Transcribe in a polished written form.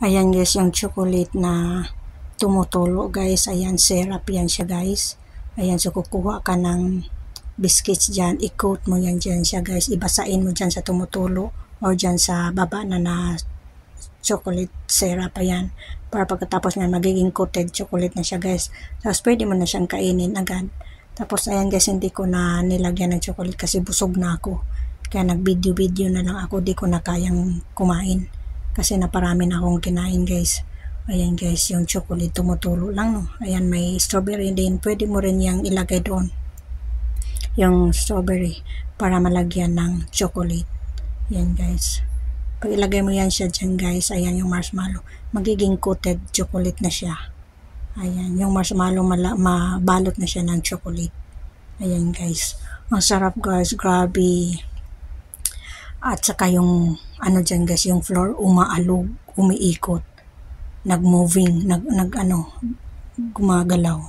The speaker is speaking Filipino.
Ayan guys, yung chocolate na tumutulo guys. Ayan, syrup yan siya guys. Ayan, so kukuha ka ng biscuits dyan. I-coat mo yan dyan siya guys. Ibasain mo dyan sa tumutulo or dyan sa baba na chocolate syrup. Ayan, para pagkatapos nga magiging coated chocolate na siya guys. Tapos pwede mo na siyang kainin agad. Tapos ayan guys, hindi ko na nilagyan ng chocolate kasi busog na ako. Kaya nag-video na lang ako. Di ko na kayang kumain kasi naparami na akong kinain guys. Ayan guys, yung chocolate tumutulo lang no. Ayan, may strawberry din. Pwede mo rin yung ilagay doon, yung strawberry, para malagyan ng chocolate. Ayan guys, pag ilagay mo yan siya dyan guys, ayan yung marshmallow, magiging coated chocolate na siya. Ayan, yung marshmallow mabalot na siya ng chocolate. Ayan guys, ang sarap guys, grabe. At saka yung ano dyan guys, yung floor umaalog, umiikot, nag-moving, gumagalaw.